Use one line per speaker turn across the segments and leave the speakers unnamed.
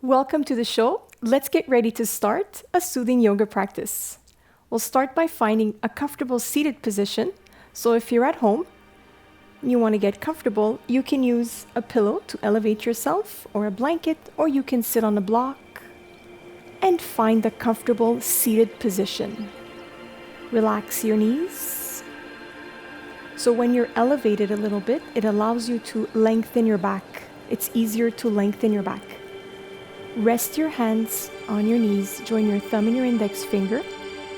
Welcome to the show. Let's get ready to start a soothing yoga practice. We'll start by finding a comfortable seated position. So if you're at home, you want to get comfortable, you can use a pillow to elevate yourself or a blanket, or you can sit on a block and find the comfortable seated position. Relax your knees. So when you're elevated a little bit, it allows you to lengthen your back. It's easier to lengthen your back. Rest your hands on your knees, join your thumb and your index finger,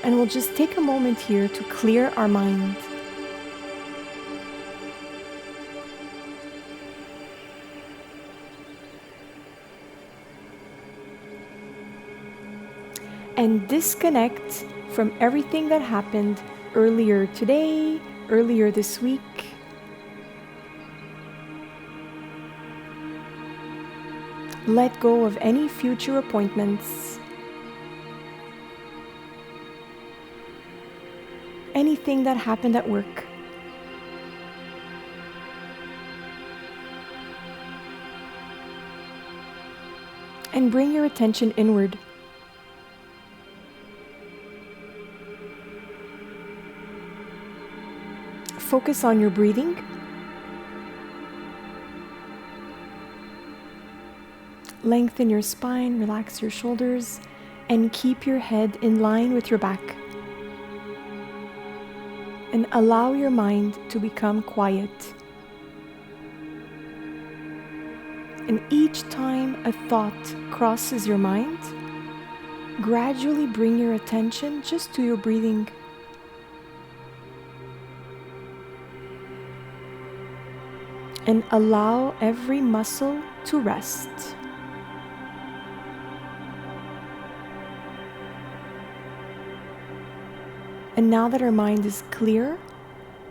and we'll just take a moment here to clear our mind. And disconnect from everything that happened earlier today, earlier this week. Let go of any future appointments, anything that happened at work. And bring your attention inward. Focus on your breathing. Lengthen your spine, relax your shoulders, and keep your head in line with your back. And allow your mind to become quiet. And each time a thought crosses your mind, gradually bring your attention just to your breathing. And allow every muscle to rest. And now that our mind is clear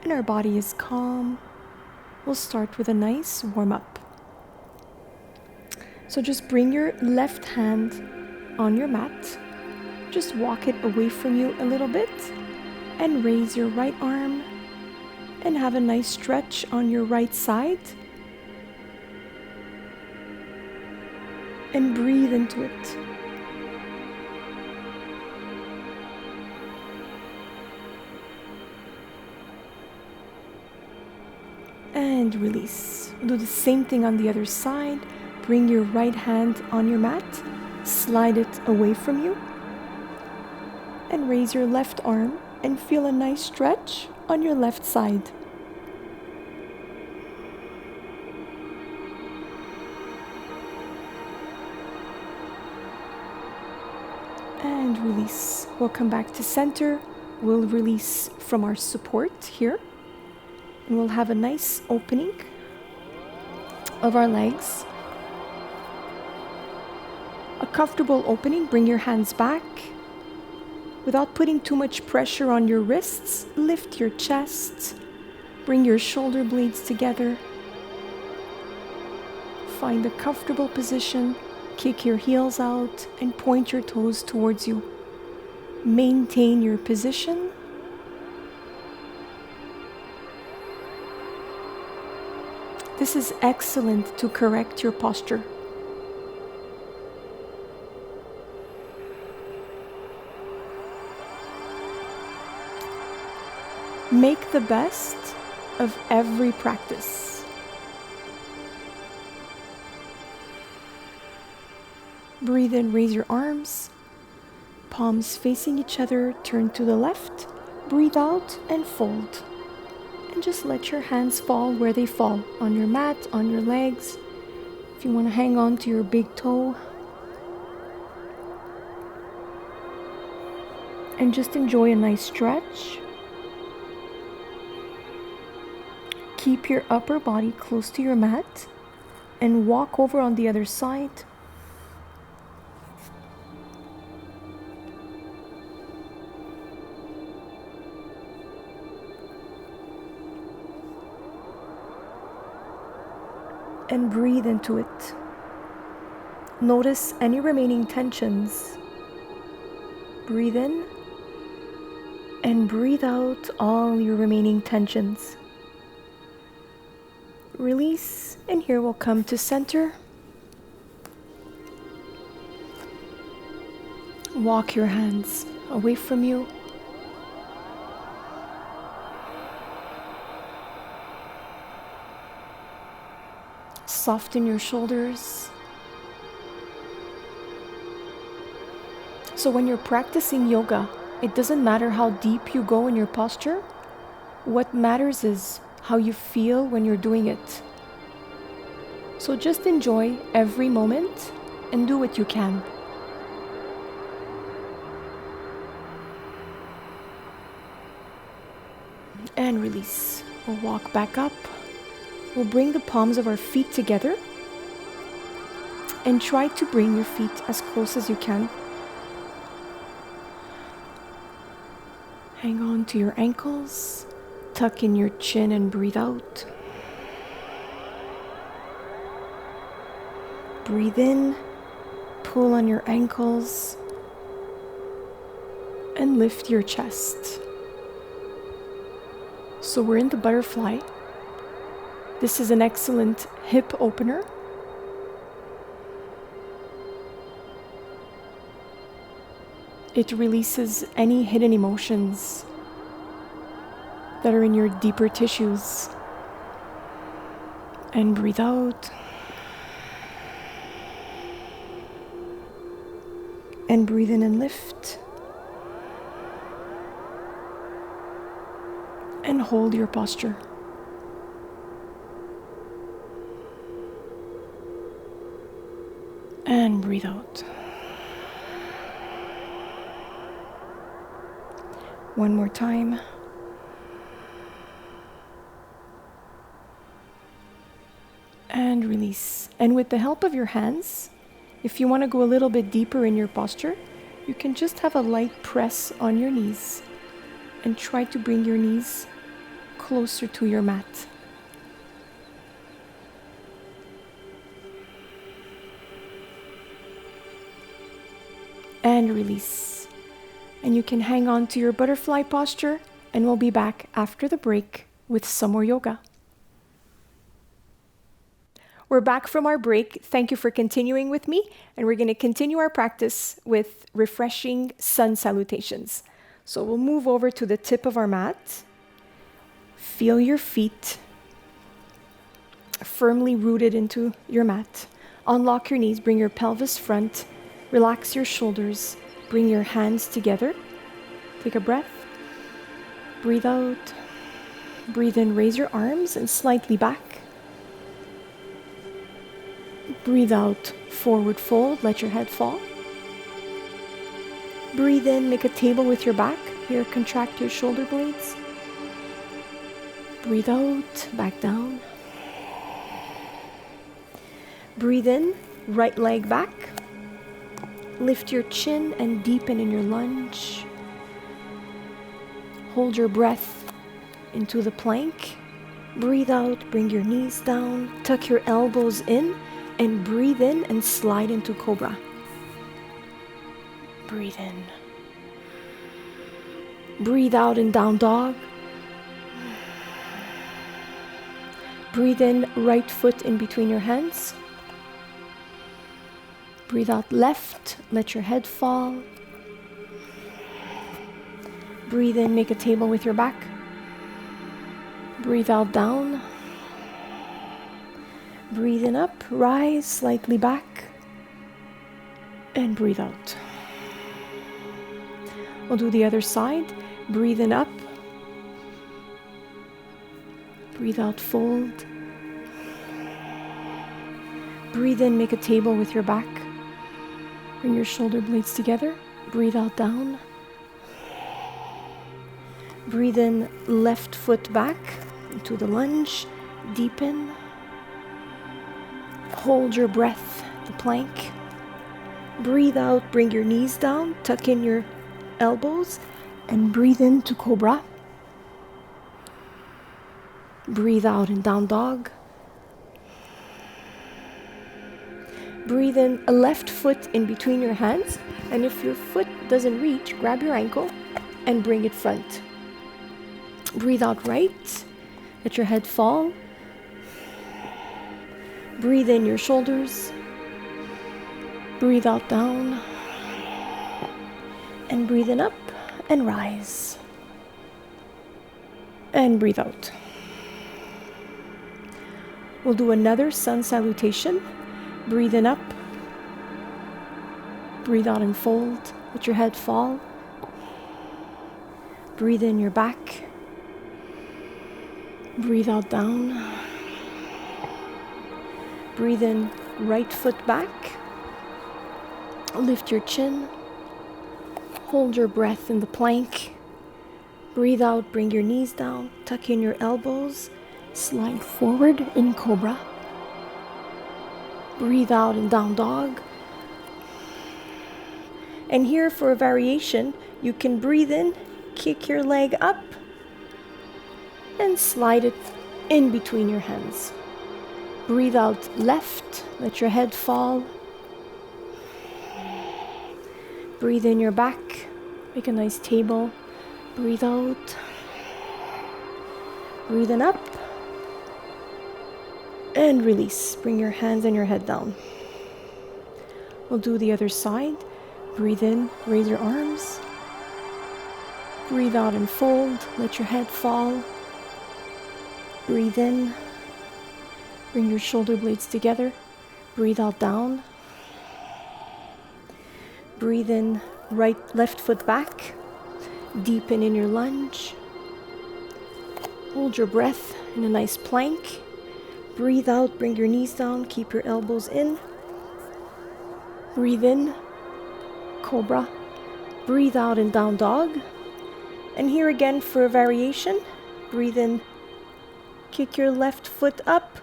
and our body is calm, we'll start with a nice warm-up. So just bring your left hand on your mat, just walk it away from you a little bit, and raise your right arm and have a nice stretch on your right side. And breathe into it. And release. Do the same thing on the other side. Bring your right hand on your mat, slide it away from you, and raise your left arm and feel a nice stretch on your left side. And release. We'll come back to center. We'll release from our support here. And we'll have a nice opening of our legs. A comfortable opening. Bring your hands back. Without putting too much pressure on your wrists, lift your chest. Bring your shoulder blades together. Find a comfortable position. Kick your heels out and point your toes towards you. Maintain your position. This is excellent to correct your posture. Make the best of every practice. Breathe in, raise your arms, palms facing each other, turn to the left, breathe out and fold. And just let your hands fall where they fall, on your mat, on your legs. If you want to hang on to your big toe. And just enjoy a nice stretch. Keep your upper body close to your mat and walk over on the other side. And breathe into it. Notice any remaining tensions. Breathe in and breathe out all your remaining tensions. Release, and here we'll come to center. Walk your hands away from you. Soften your shoulders. So when you're practicing yoga, it doesn't matter how deep you go in your posture. What matters is how you feel when you're doing it. So just enjoy every moment and do what you can. And release. We'll walk back up. We'll bring the palms of our feet together and try to bring your feet as close as you can. Hang on to your ankles. Tuck in your chin and breathe out. Breathe in. Pull on your ankles. And lift your chest. So we're in the butterfly. This is an excellent hip opener. It releases any hidden emotions that are in your deeper tissues. And breathe out. And breathe in and lift. And hold your posture. And breathe out. One more time. And release. And with the help of your hands, if you want to go a little bit deeper in your posture, you can just have a light press on your knees and try to bring your knees closer to your mat. And release. And you can hang on to your butterfly posture, and we'll be back after the break with some more yoga. We're back from our break. Thank you for continuing with me, and we're going to continue our practice with refreshing sun salutations. So we'll move over to the tip of our mat. Feel your feet firmly rooted into your mat. Unlock your knees, bring your pelvis front, relax your shoulders, bring your hands together. Take a breath. Breathe out. Breathe in, raise your arms and slightly back. Breathe out, forward fold, let your head fall. Breathe in, make a table with your back. Here, contract your shoulder blades. Breathe out, back down. Breathe in, right leg back. Lift your chin and deepen in your lunge. Hold your breath into the plank. Breathe out, bring your knees down. Tuck your elbows in and breathe in and slide into cobra. Breathe in. Breathe out in down dog. Breathe in, right foot in between your hands. Breathe out left, let your head fall. Breathe in, make a table with your back. Breathe out down. Breathe in up, rise slightly back. And breathe out. We'll do the other side. Breathe in up. Breathe out, fold. Breathe in, make a table with your back. Bring your shoulder blades together. Breathe out, down. Breathe in, left foot back into the lunge. Deepen. Hold your breath, the plank. Breathe out, bring your knees down. Tuck in your elbows and breathe into cobra. Breathe out in down dog. Breathe in, a left foot in between your hands, and if your foot doesn't reach, grab your ankle and bring it front. Breathe out right, let your head fall. Breathe in your shoulders. Breathe out down. And breathe in up and rise. And breathe out. We'll do another sun salutation. Breathe in up. Breathe out and fold. Let your head fall. Breathe in your back. Breathe out down. Breathe in, right foot back. Lift your chin. Hold your breath in the plank. Breathe out, bring your knees down. Tuck in your elbows. Slide forward in cobra. Breathe out in down dog. And here for a variation, you can breathe in, kick your leg up, and slide it in between your hands. Breathe out left, let your head fall. Breathe in your back, make a nice table. Breathe out. Breathe in up. And release. Bring your hands and your head down. We'll do the other side. Breathe in, raise your arms. Breathe out and fold. Let your head fall. Breathe in. Bring your shoulder blades together. Breathe out down. Breathe in, left foot back. Deepen in your lunge. Hold your breath in a nice plank. Breathe out, bring your knees down, keep your elbows in. Breathe in, cobra. Breathe out in down dog. And here again for a variation, breathe in, kick your left foot up,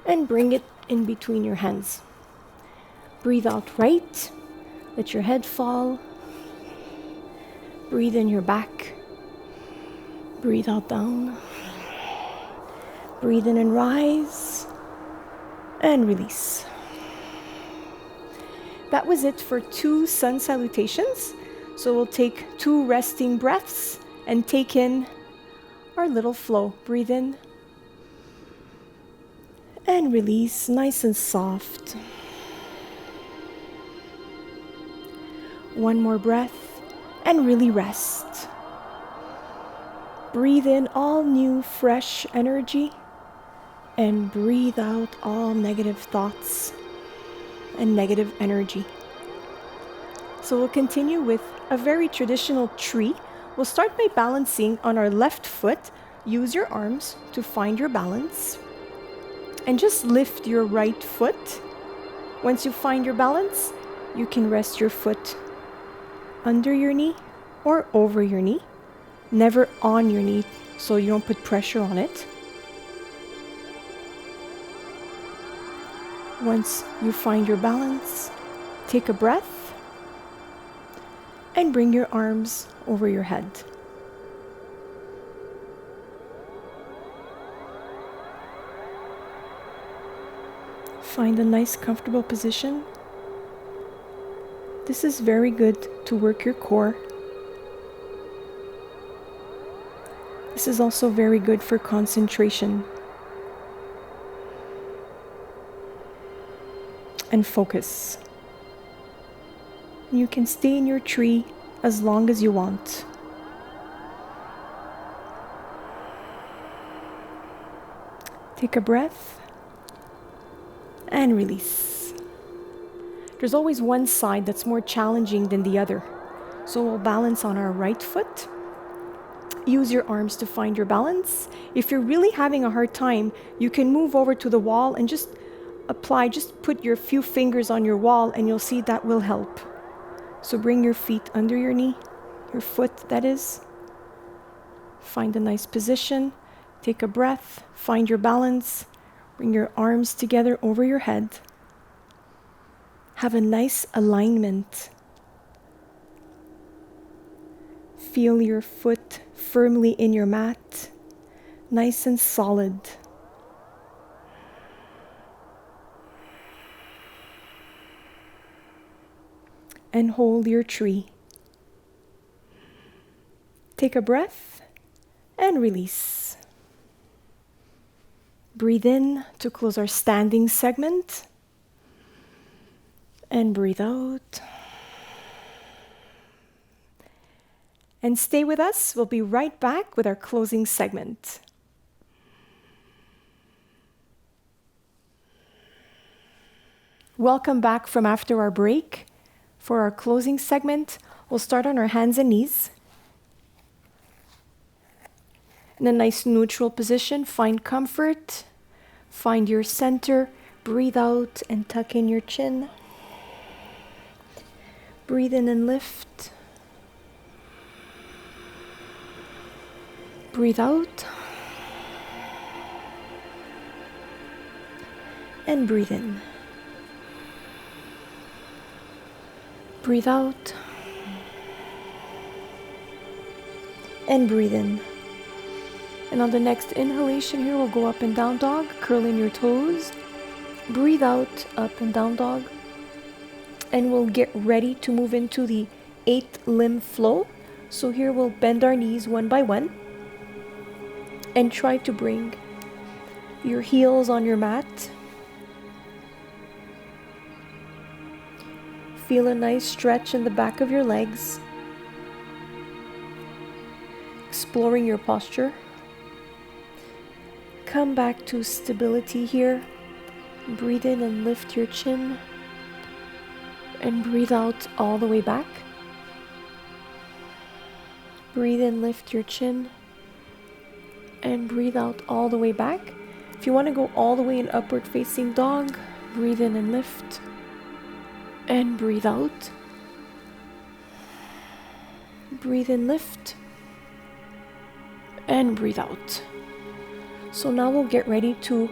and bring it in between your hands. Breathe out right, let your head fall. Breathe in your back. Breathe out down. Breathe in and rise. And release. That was it for 2 sun salutations. So we'll take 2 resting breaths and take in our little flow. Breathe in. And release, nice and soft. One more breath and really rest. Breathe in all new, fresh energy and breathe out all negative thoughts and negative energy. So we'll continue with a very traditional tree. We'll start by balancing on our left foot. Use your arms to find your balance and just lift your right foot. Once you find your balance, you can rest your foot under your knee or over your knee, never on your knee so you don't put pressure on it. Once you find your balance, take a breath and bring your arms over your head. Find a nice comfortable position. This is very good to work your core. This is also very good for concentration and focus. You can stay in your tree as long as you want. Take a breath and release. There's always one side that's more challenging than the other. So we'll balance on our right foot. Use your arms to find your balance. If you're really having a hard time, you can move over to the wall and just put your few fingers on your wall and you'll see that will help. So bring your feet under your knee, your foot that is. Find a nice position. Take a breath, find your balance. Bring your arms together over your head. Have a nice alignment. Feel your foot firmly in your mat, nice and solid. And hold your tree. Take a breath and release. Breathe in to close our standing segment. And breathe out. And stay with us. We'll be right back with our closing segment. Welcome back from after our break. For our closing segment, we'll start on our hands and knees. In a nice neutral position, find comfort, find your center, breathe out and tuck in your chin. Breathe in and lift. Breathe out. And breathe in. Breathe out. And breathe in. And on the next inhalation here, we'll go up and down dog, curl in your toes. Breathe out, up and down dog. And we'll get ready to move into the 8 limb flow. So here we'll bend our knees one by one and try to bring your heels on your mat. Feel a nice stretch in the back of your legs. Exploring your posture. Come back to stability here. Breathe in and lift your chin. And breathe out all the way back. Breathe in, lift your chin. And breathe out all the way back. If you want to go all the way in upward facing dog, breathe in and lift. And breathe out. Breathe in, lift. And breathe out. So now we'll get ready to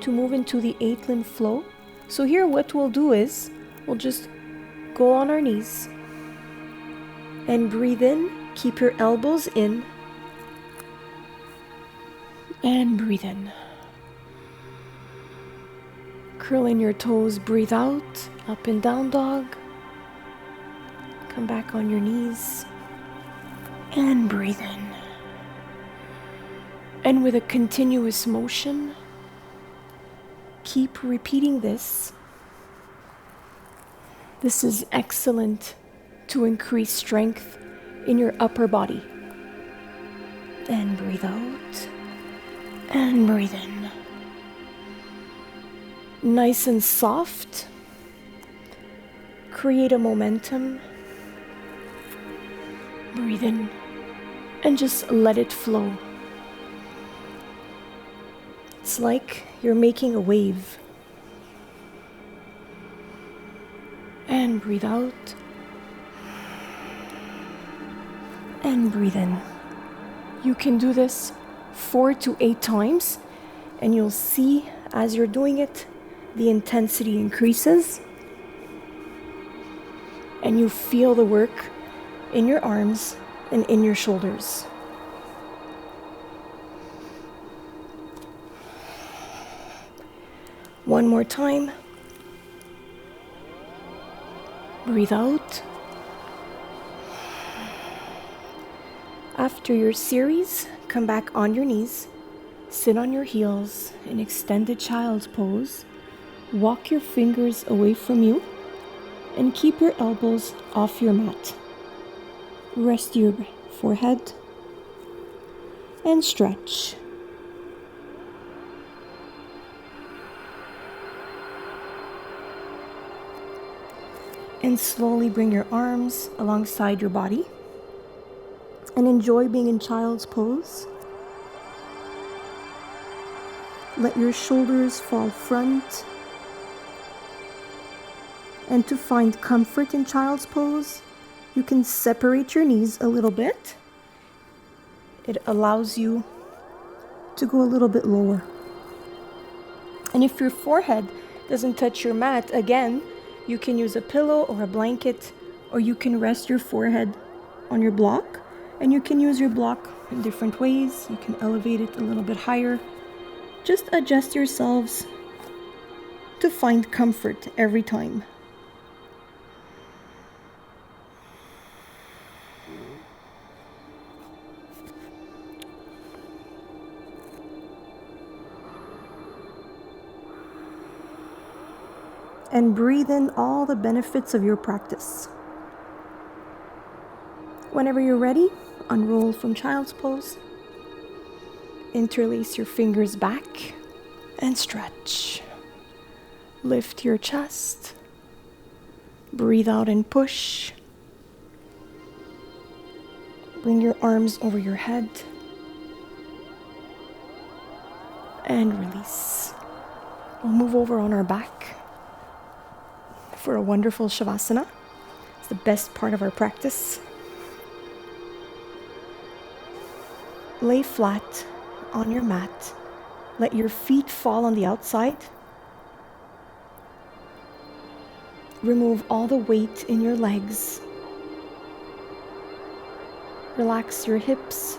move into the 8 limb flow. So here what we'll do is we'll just go on our knees and breathe in. Keep your elbows in and breathe in. Curl in your toes, breathe out, up and down dog. Come back on your knees and breathe in. And with a continuous motion, keep repeating this. This is excellent to increase strength in your upper body. And breathe out and breathe in. Nice and soft. Create a momentum. Breathe in and just let it flow. It's like you're making a wave. And breathe out. And breathe in. You can do this 4 to 8 times, and you'll see as you're doing it, the intensity increases. And you feel the work in your arms and in your shoulders. One more time. Breathe out. After your series, come back on your knees, sit on your heels in extended child's pose, walk your fingers away from you, and keep your elbows off your mat. Rest your forehead and stretch. And slowly bring your arms alongside your body and enjoy being in child's pose. Let your shoulders fall front. And to find comfort in child's pose, you can separate your knees a little bit. It allows you to go a little bit lower. And if your forehead doesn't touch your mat, again, you can use a pillow or a blanket, or you can rest your forehead on your block, and you can use your block in different ways. You can elevate it a little bit higher. Just adjust yourselves to find comfort every time. And breathe in all the benefits of your practice. Whenever you're ready, unroll from child's pose. Interlace your fingers back and stretch. Lift your chest. Breathe out and push. Bring your arms over your head. And release. We'll move over on our back for a wonderful Savasana. It's the best part of our practice. Lay flat on your mat. Let your feet fall on the outside. Remove all the weight in your legs. Relax your hips.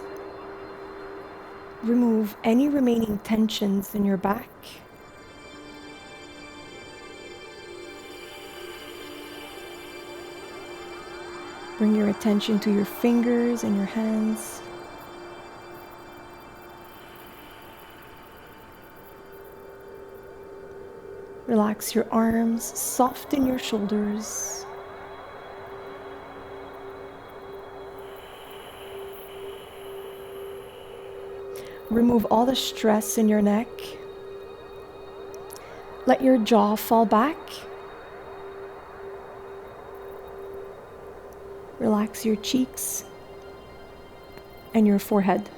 Remove any remaining tensions in your back. Bring your attention to your fingers and your hands. Relax your arms, soften your shoulders. Remove all the stress in your neck. Let your jaw fall back. Relax your cheeks and your forehead.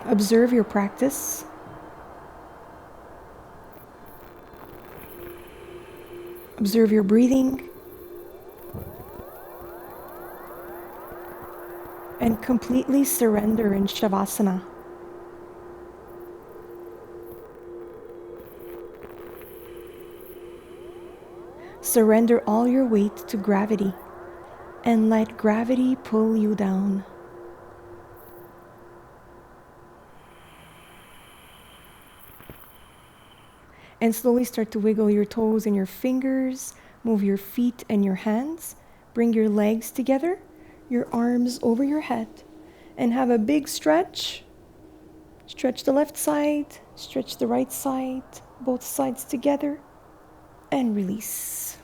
Observe your practice. Observe your breathing. And completely surrender in Savasana. Surrender all your weight to gravity and let gravity pull you down. And slowly start to wiggle your toes and your fingers, move your feet and your hands, bring your legs together, your arms over your head, and have a big stretch. Stretch the left side, stretch the right side, both sides together, and release.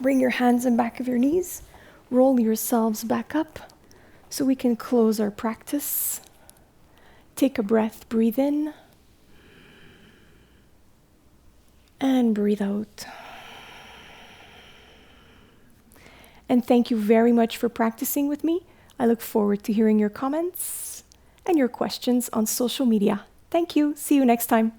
Bring your hands in back of your knees, roll yourselves back up so we can close our practice. Take a breath, breathe in, and breathe out. And thank you very much for practicing with me. I look forward to hearing your comments and your questions on social media. Thank you. See you next time.